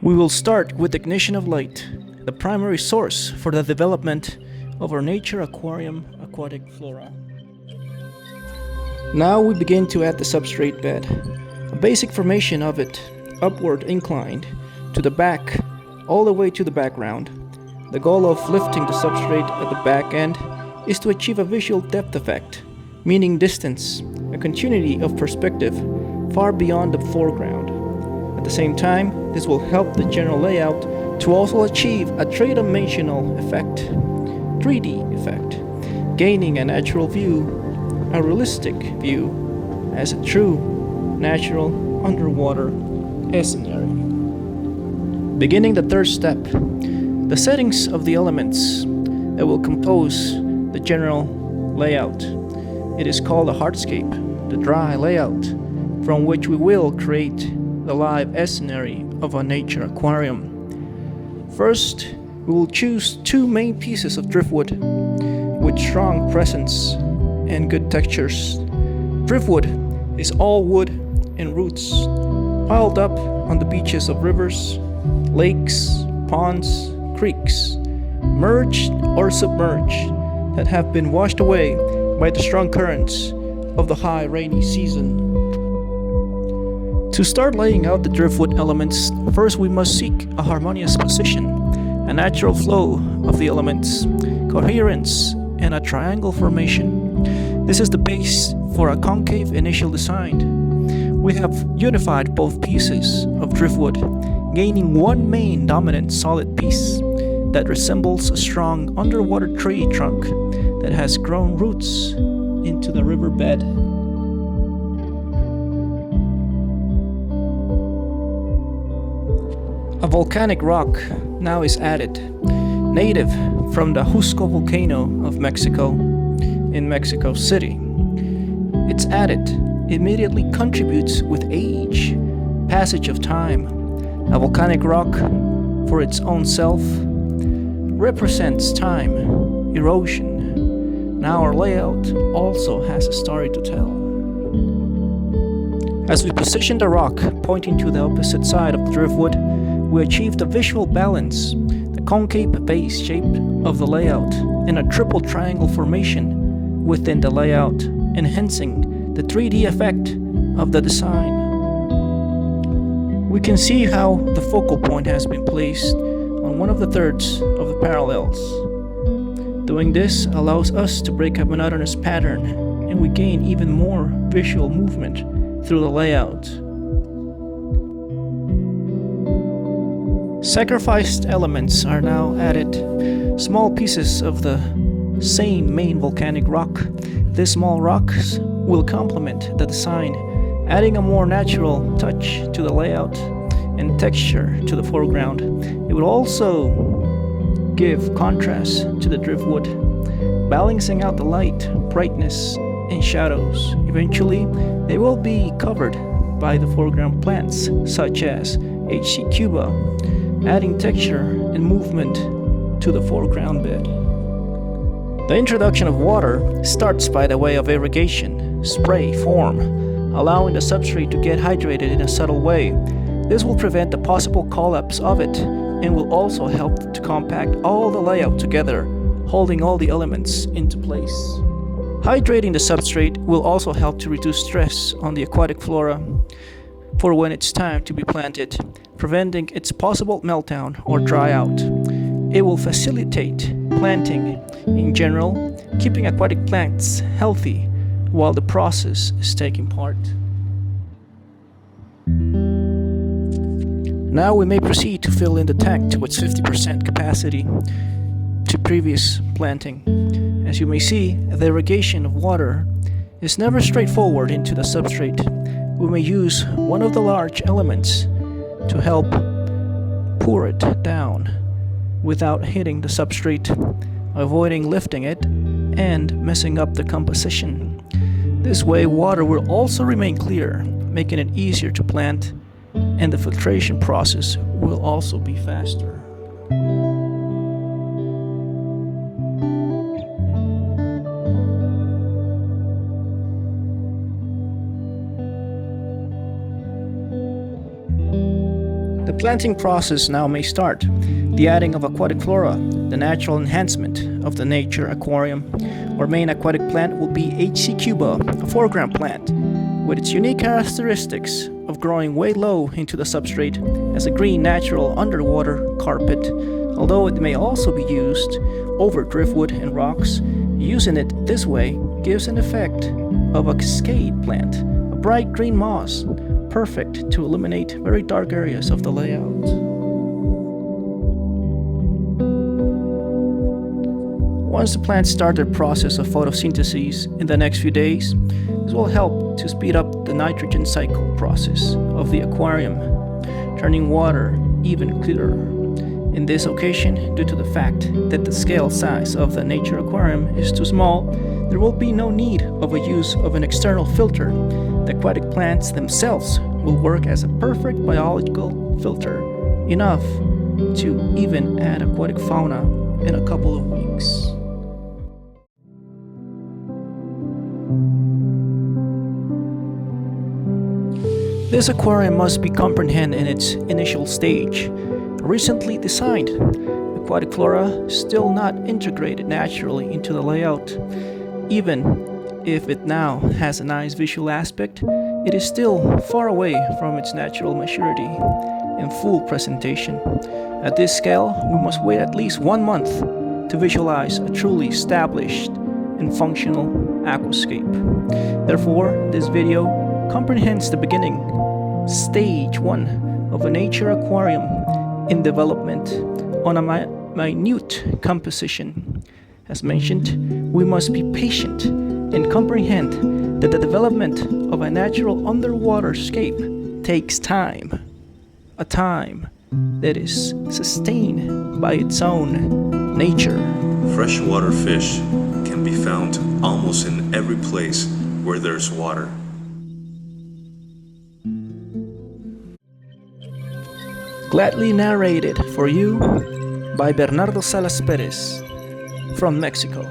We will start with ignition of light, the primary source for the development of our Nature Aquarium aquatic flora. Now we begin to add the substrate bed, a basic formation of it, upward inclined, to the back, all the way to the background. The goal of lifting the substrate at the back end is to achieve a visual depth effect, meaning distance, a continuity of perspective far beyond the foreground. At the same time, this will help the general layout to also achieve a three-dimensional effect, 3D effect, gaining a natural view, a realistic view, as a true, natural underwater scenario. Beginning the third step, the settings of the elements that will compose the general layout. It is called a hardscape, the dry layout, from which we will create the live scenario of a nature aquarium. First, we will choose two main pieces of driftwood with strong presence and good textures. Driftwood is all wood and roots piled up on the beaches of rivers, lakes, ponds, creeks, merged or submerged, that have been washed away by the strong currents of the high rainy season. To start laying out the driftwood elements, first we must seek a harmonious position, a natural flow of the elements, coherence, and a triangle formation. This is the base for a concave initial design. We have unified both pieces of driftwood, gaining one main dominant solid piece that resembles a strong underwater tree trunk that has grown roots into the riverbed. A volcanic rock now is added, native from the Jusco volcano of Mexico in Mexico City. It's added immediately contributes with age, passage of time. A volcanic rock, for its own self, represents time, erosion. Now our layout also has a story to tell. As we position the rock pointing to the opposite side of the driftwood, we achieved a visual balance, the concave base shape of the layout, and a triple triangle formation within the layout, enhancing the 3D effect of the design. We can see how the focal point has been placed on one of the thirds of the parallels. Doing this allows us to break a monotonous pattern, and we gain even more visual movement through the layout. Sacrificed elements are now added, small pieces of the same main volcanic rock. These small rocks will complement the design, adding a more natural touch to the layout and texture to the foreground. It will also give contrast to the driftwood, balancing out the light, brightness, and shadows. Eventually, they will be covered by the foreground plants such as HC Cuba, adding texture and movement to the foreground bed. The introduction of water starts by the way of irrigation, spray form, allowing the substrate to get hydrated in a subtle way. This will prevent the possible collapse of it and will also help to compact all the layout together, holding all the elements into place. Hydrating the substrate will also help to reduce stress on the aquatic flora for when it's time to be planted, preventing its possible meltdown or dry out. It will facilitate planting in general, keeping aquatic plants healthy while the process is taking part. Now we may proceed to fill in the tank to its 50% capacity to previous planting. As you may see, the irrigation of water is never straightforward into the substrate. We may use one of the large elements to help pour it down without hitting the substrate, avoiding lifting it and messing up the composition. This way, water will also remain clear, making it easier to plant, and the filtration process will also be faster. The planting process now may start. The adding of aquatic flora, the natural enhancement of the Nature Aquarium. Our main aquatic plant will be HC cuba, a foreground plant, with its unique characteristics of growing way low into the substrate as a green natural underwater carpet, although it may also be used over driftwood and rocks. Using it this way gives an effect of a cascade plant, a bright green moss, perfect to illuminate very dark areas of the layout. Once the plants start their process of photosynthesis in the next few days, this will help to speed up the nitrogen cycle process of the aquarium, turning water even clearer. In this occasion, due to the fact that the scale size of the Nature Aquarium is too small, there will be no need of a use of an external filter. The aquatic plants themselves will work as a perfect biological filter, enough to even add aquatic fauna in a couple of weeks. This aquarium must be comprehended in its initial stage. Recently designed, aquatic flora still not integrated naturally into the layout. Even if it now has a nice visual aspect, it is still far away from its natural maturity and full presentation. At this scale, we must wait at least 1 month to visualize a truly established and functional aquascape. Therefore, this video comprehends the beginning, stage 1 of a Nature Aquarium in development on a minute composition. As mentioned, we must be patient and comprehend that the development of a natural underwater scape takes time, a time that is sustained by its own nature. Freshwater fish can be found almost in every place where there's water. Gladly narrated for you by Bernardo Salas Perez from Mexico.